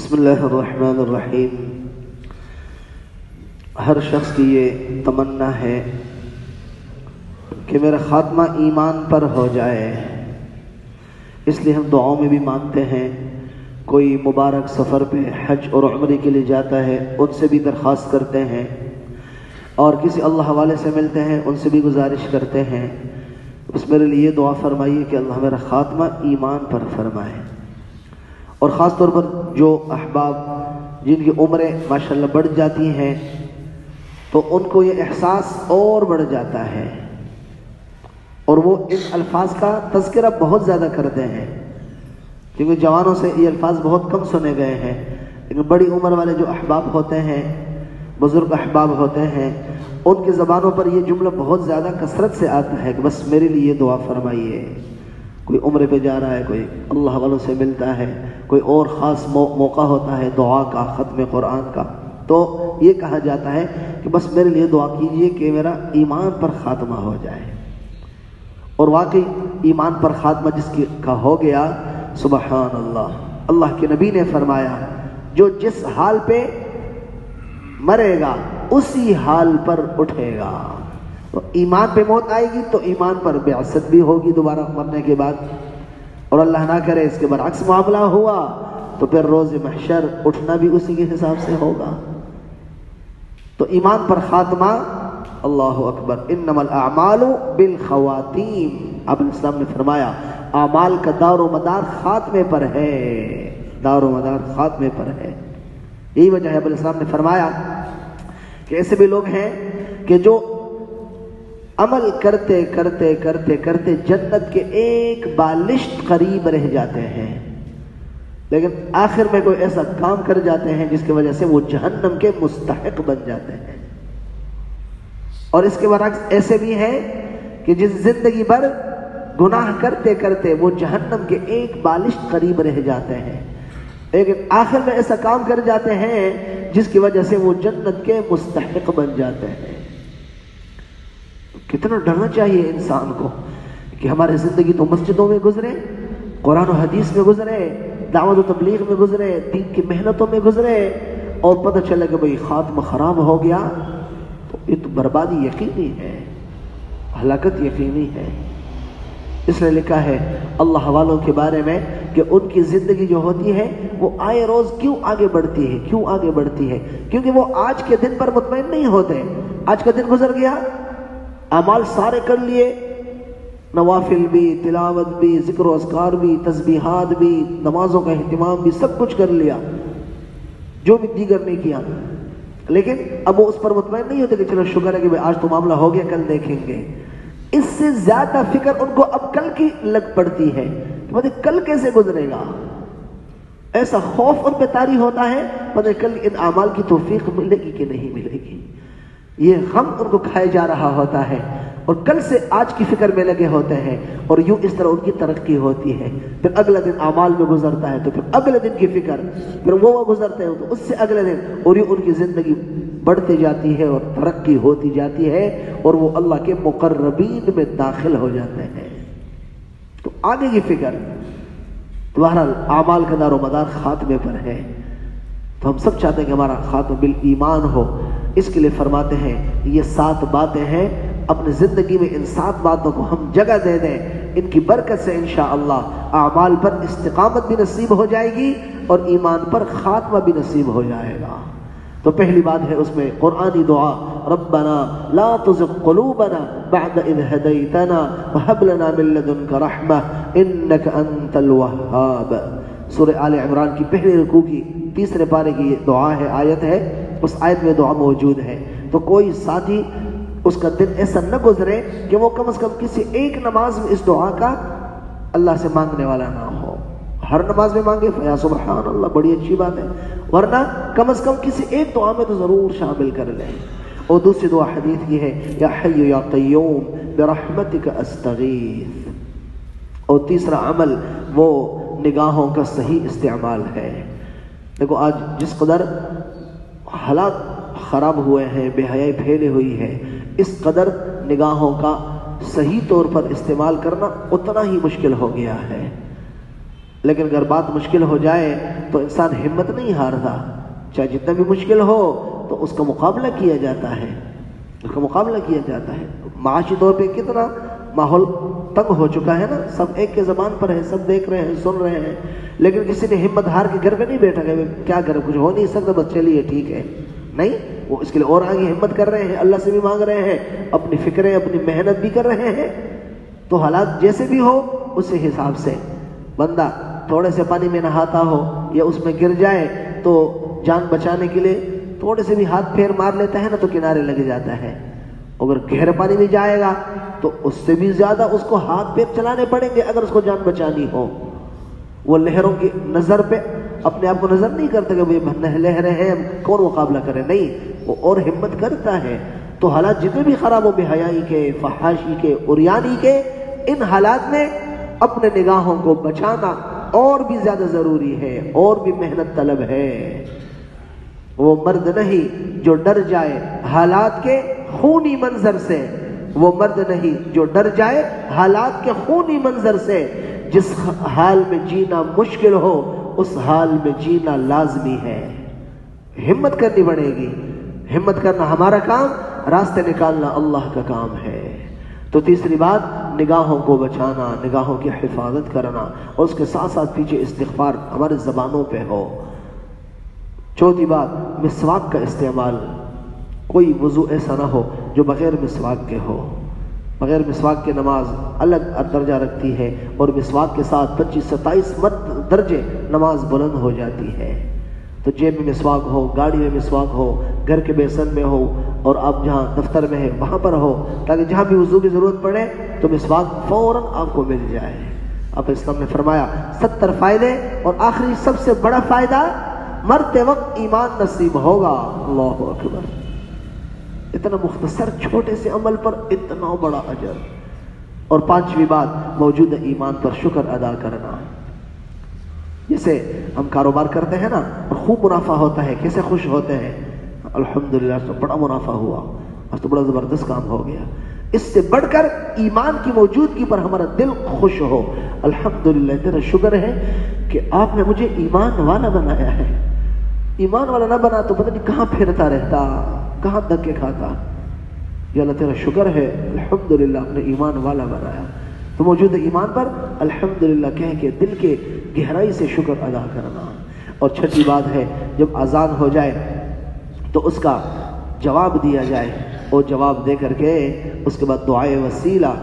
بسم اللہ الرحمن الرحیم۔ ہر شخص کی یہ تمنا ہے کہ میرا خاتمہ ایمان پر ہو جائے، اس لیے ہم دعاؤں میں بھی مانگتے ہیں۔ کوئی مبارک سفر پہ حج اور عمرے کے لیے جاتا ہے، ان سے بھی درخواست کرتے ہیں، اور کسی اللہ والے سے ملتے ہیں، ان سے بھی گزارش کرتے ہیں بس میرے لیے دعا فرمائیے کہ اللہ میرا خاتمہ ایمان پر فرمائے۔ اور خاص طور پر جو احباب جن کی عمریں ماشاءاللہ بڑھ جاتی ہیں تو ان کو یہ احساس اور بڑھ جاتا ہے، اور وہ ان الفاظ کا تذکرہ بہت زیادہ کرتے ہیں، کیونکہ جوانوں سے یہ الفاظ بہت کم سنے گئے ہیں، لیکن بڑی عمر والے جو احباب ہوتے ہیں، بزرگ احباب ہوتے ہیں، ان کی زبانوں پر یہ جملہ بہت زیادہ کثرت سے آتا ہے کہ بس میرے لیے دعا فرمائیے۔ کوئی عمرے پہ جا رہا ہے، کوئی اللہ والوں سے ملتا ہے، کوئی اور خاص موقع ہوتا ہے دعا کا، ختم قرآن کا، تو یہ کہا جاتا ہے کہ بس میرے لیے دعا کیجئے کہ میرا ایمان پر خاتمہ ہو جائے۔ اور واقعی ایمان پر خاتمہ جس کا ہو گیا، سبحان اللہ، اللہ کے نبی نے فرمایا جو جس حال پہ مرے گا اسی حال پر اٹھے گا۔ تو ایمان پہ موت آئے گی تو ایمان پر بعثت بھی ہوگی دوبارہ مرنے کے بعد، اور اللہ نہ کرے اس کے برعکس معاملہ ہوا تو پھر روز محشر اٹھنا بھی اسی کے حساب سے ہوگا۔ تو ایمان پر خاتمہ، اللہ اکبر، انما الاعمال بالخواتیم، آپ علیہ السلام نے فرمایا اعمال کا دار و مدار خاتمے پر ہے، دار و مدار خاتمے پر ہے۔ یہی وجہ ہے آپ علیہ السلام نے فرمایا کہ ایسے بھی لوگ ہیں کہ جو عمل کرتے کرتے کرتے کرتے جنت کے ایک بالشت قریب رہ جاتے ہیں، لیکن آخر میں کوئی ایسا کام کر جاتے ہیں جس کی وجہ سے وہ جہنم کے مستحق بن جاتے ہیں۔ اور اس کے برعکس ایسے بھی ہیں کہ جس زندگی بھر گناہ کرتے کرتے وہ جہنم کے ایک بالشت قریب رہ جاتے ہیں، لیکن آخر میں ایسا کام کر جاتے ہیں جس کی وجہ سے وہ جنت کے مستحق بن جاتے ہیں۔ کتنا ڈرنا چاہیے انسان کو کہ ہماری زندگی تو مسجدوں میں گزرے، قرآن و حدیث میں گزرے، دعوت و تبلیغ میں گزرے، دین کی محنتوں میں گزرے، اور پتہ چلے کہ بھئی خاتمہ خراب ہو گیا تو یہ تو بربادی یقینی ہے، ہلاکت یقینی ہے۔ اس لیے لکھا ہے اللہ والوں کے بارے میں کہ ان کی زندگی جو ہوتی ہے وہ آئے روز کیوں آگے بڑھتی ہے، کیوں آگے بڑھتی ہے؟ کیونکہ وہ آج کے دن پر مطمئن نہیں ہوتے۔ آج کا دن گزر گیا، اعمال سارے کر لیے، نوافل بھی، تلاوت بھی، ذکر و اذکار بھی، تسبیحات بھی، نمازوں کا اہتمام بھی، سب کچھ کر لیا جو بھی دیگر نہیں کیا، لیکن اب وہ اس پر مطمئن نہیں ہوتے کہ چلو شکر ہے کہ آج تو معاملہ ہو گیا، کل دیکھیں گے۔ اس سے زیادہ فکر ان کو اب کل کی لگ پڑتی ہے کہ مطلب کل کیسے گزرے گا، ایسا خوف ان پہ طاری ہوتا ہے مطلب کل ان اعمال کی توفیق ملے گی کہ نہیں ملے گی۔ یہ غم ان کو کھائے جا رہا ہوتا ہے، اور کل سے آج کی فکر میں لگے ہوتے ہیں، اور یوں اس طرح ان کی ترقی ہوتی ہے۔ پھر اگلا دن اعمال میں گزرتا ہے تو پھر اگلے دن کی فکر، پھر وہ گزرتے ہیں تو اس سے اگلے دن، اور یوں ان کی زندگی بڑھتی جاتی ہے اور ترقی ہوتی جاتی ہے، اور وہ اللہ کے مقربین میں داخل ہو جاتے ہیں۔ تو آگے کی فکر، بہرحال اعمال کا دار و مدار خاتمے پر ہے، تو ہم سب چاہتے ہیں کہ ہمارا خاتمہ بالایمان ہو۔ اس کے لیے فرماتے ہیں یہ 7 باتیں ہیں، اپنی زندگی میں ان 7 باتوں کو ہم جگہ دے دیں، ان کی برکت سے انشاءاللہ اعمال پر استقامت بھی نصیب ہو جائے گی اور ایمان پر خاتمہ بھی نصیب ہو جائے گا۔ تو پہلی بات ہے اس میں قرآنی دعا، ربنا لا تزغ قلوبنا بعد اذ ہدیتنا وہب لنا من لدنک رحمہ انک انت الوہاب۔ سورہ آل عمران کی پہلی رکوع کی 3 پارے کی یہ دعا ہے، آیت ہے، اس آیت میں دعا موجود ہے۔ تو کوئی ساتھی اس کا دن ایسا نہ گزرے کہ وہ کم از کم کسی ایک نماز میں اس دعا کا اللہ سے مانگنے والا نہ ہو۔ ہر نماز میں مانگے فیا سبحان اللہ، بڑی اچھی بات ہے، ورنہ کم از کم کسی ایک دعا میں تو ضرور شامل کر لیں۔ اور دوسری دعا حدیث کی ہے، یا حی یا قیوم برحمتک استغیث۔ اور تیسرا عمل وہ نگاہوں کا صحیح استعمال ہے۔ دیکھو آج جس قدر حالات خراب ہوئے ہیں، بے حیائی پھیلی ہوئی ہے، اس قدر نگاہوں کا صحیح طور پر استعمال کرنا اتنا ہی مشکل ہو گیا ہے۔ لیکن اگر بات مشکل ہو جائے تو انسان ہمت نہیں ہارتا، چاہے جتنا بھی مشکل ہو تو اس کا مقابلہ کیا جاتا ہے، اس کا مقابلہ کیا جاتا ہے۔ معاشی طور پہ کتنا ماحول تنگ ہو چکا ہے نا، سب ایک کے زبان پر ہے، سب دیکھ رہے ہیں، سن رہے ہیں، لیکن کسی نے ہمت ہار کے گھر پہ نہیں بیٹھا کہ کیا کرے، کچھ ہو نہیں سکتا، بس چلیے ٹھیک ہے، نہیں، وہ اس کے لیے اور آگے ہمت کر رہے ہیں، اللہ سے بھی مانگ رہے ہیں، اپنی فکریں اپنی محنت بھی کر رہے ہیں۔ تو حالات جیسے بھی ہو اسی حساب سے بندہ تھوڑے سے پانی میں نہاتا ہو یا اس میں گر جائے تو جان بچانے کے لیے تھوڑے سے بھی ہاتھ پھیر مار لیتا ہے نا تو کنارے لگ جاتا ہے، اگر گہرے پانی میں جائے گا تو اس سے بھی زیادہ اس کو ہاتھ پیر چلانے پڑیں گے اگر اس کو جان بچانی ہو۔ وہ لہروں کی نظر پہ اپنے آپ کو نظر نہیں کرتا کہ وہ لہریں ہیں کون مقابلہ کرے، نہیں، وہ اور ہمت کرتا ہے۔ تو حالات جتنے بھی خراب ہو، بے حیائی کے، فحاشی کے، عریانی کے، ان حالات میں اپنے نگاہوں کو بچانا اور بھی زیادہ ضروری ہے، اور بھی محنت طلب ہے۔ وہ مرد نہیں جو ڈر جائے حالات کے خونی منظر سے، وہ مرد نہیں جو ڈر جائے حالات کے خونی منظر سے، جس حال میں جینا مشکل ہو اس حال میں جینا لازمی ہے۔ ہمت کرنی پڑے گی، ہمت کرنا ہمارا کام، راستے نکالنا اللہ کا کام ہے۔ تو تیسری بات، نگاہوں کو بچانا، نگاہوں کی حفاظت کرنا، اور اس کے ساتھ ساتھ پیچھے استغفار ہمارے زبانوں پہ ہو۔ چوتھی بات، مسواک کا استعمال، کوئی وضو ایسا نہ ہو جو بغیر مسواک کے ہو۔ بغیر مسواک کے نماز الگ درجہ رکھتی ہے، اور مسواک کے ساتھ 25-27 درجے نماز بلند ہو جاتی ہے۔ تو جیب میں مسواک ہو، گاڑی میں مسواک ہو، گھر کے بیسن میں ہو، اور آپ جہاں دفتر میں ہے وہاں پر ہو، تاکہ جہاں بھی وضو کی ضرورت پڑے تو مسواک فوراً آپ کو مل جائے۔ اب اسلام نے فرمایا 70 فائدے، اور آخری سب سے بڑا فائدہ، مرتے وقت ایمان نصیب ہوگا۔ اللہ اکبر! اتنا مختصر چھوٹے سے عمل پر اتنا بڑا اجر۔ اور پانچویں بات، موجودہ ایمان پر شکر ادا کرنا۔ جیسے ہم کاروبار کرتے ہیں نا اور خوب منافع ہوتا ہے، کیسے خوش ہوتے ہیں، الحمدللہ تو بڑا منافع ہوا، آج تو بڑا زبردست کام ہو گیا۔ اس سے بڑھ کر ایمان کی موجودگی پر ہمارا دل خوش ہو، الحمدللہ تیرا شکر ہے کہ آپ نے مجھے ایمان والا بنایا ہے، ایمان والا نہ بنا تو پتہ نہیں کہاں پھرتا رہتا، کہاں دھکے کھاتا۔ یا اللہ تیرا شکر ہے، الحمدللہ آپ نے ایمان والا بنایا۔ تو موجود ایمان پر الحمدللہ کہہ کے دل کے گہرائی سے شکر ادا کرنا۔ اور چھٹی بات ہے، جب اذان ہو جائے تو اس کا جواب دیا جائے، اور جواب دے کر کے اس کے بعد دعائے وسیلہ،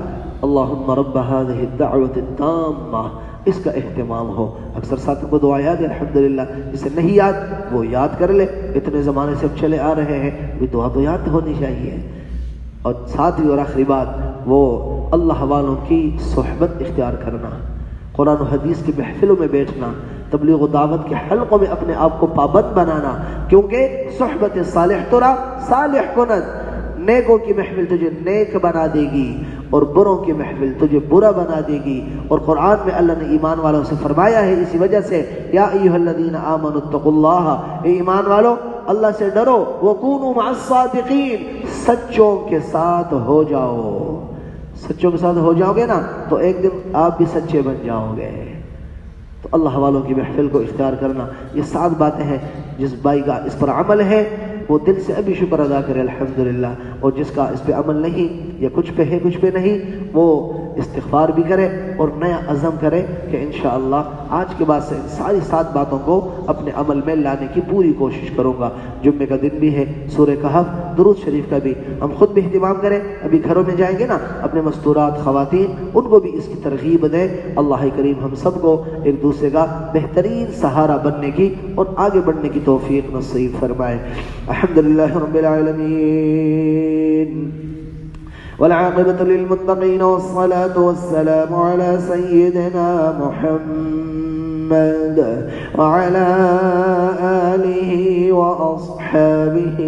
اللہم رب هذه الدعوة التامہ، اس کا اہتمام ہو۔ اکثر ساتھوں کو دعا یاد ہے الحمدللہ، جسے نہیں یاد وہ یاد کر لے، اتنے زمانے سے اب چلے آ رہے ہیں، وہ دعا تو یاد ہونی چاہیے۔ اور ساتویں اور آخری بات، وہ اللہ والوں کی صحبت اختیار کرنا، قرآن و حدیث کی محفلوں میں بیٹھنا، تبلیغ و دعوت کے حلقوں میں اپنے آپ کو پابند بنانا، کیونکہ صحبت صالح ترا صالح کند، نیکوں کی محفل تجھے نیک بنا دے گی اور بروں کی محفل تجھے برا بنا دے گی۔ اور قرآن میں اللہ نے ایمان والوں سے فرمایا ہے اسی وجہ سے، یا ایھا الذین آمنوا اتقوا اللہ، اے ایمان والو اللہ سے ڈرو، وکونوا مع الصادقین، سچوں کے ساتھ ہو جاؤ۔ سچوں کے ساتھ ہو جاؤ گے نا تو ایک دن آپ بھی سچے بن جاؤ گے۔ تو اللہ والوں کی محفل کو اختیار کرنا، یہ 7 باتیں ہیں۔ جس بھائی کا اس پر عمل ہے وہ دل سے ابھی شکر ادا کرے الحمدللہ، اور جس کا اس پہ عمل نہیں یا کچھ پہ ہے کچھ پہ نہیں، وہ استغفار بھی کرے اور نیا عزم کرے کہ انشاءاللہ آج کے بعد سے ساری 7 باتوں کو اپنے عمل میں لانے کی پوری کوشش کروں گا۔ جمعے کا دن بھی ہے، سورہ کہف، درود شریف کا بھی ہم خود بھی اہتمام کریں۔ ابھی گھروں میں جائیں گے نا، اپنے مستورات خواتین ان کو بھی اس کی ترغیب دیں۔ اللہ کریم ہم سب کو ایک دوسرے کا بہترین سہارا بننے کی اور آگے بڑھنے کی توفیق نصیب فرمائے۔ الحمدللہ رب العالمین، والعاقبة للمتقين، والصلاة والسلام على سيدنا محمد وعلى آله وأصحابه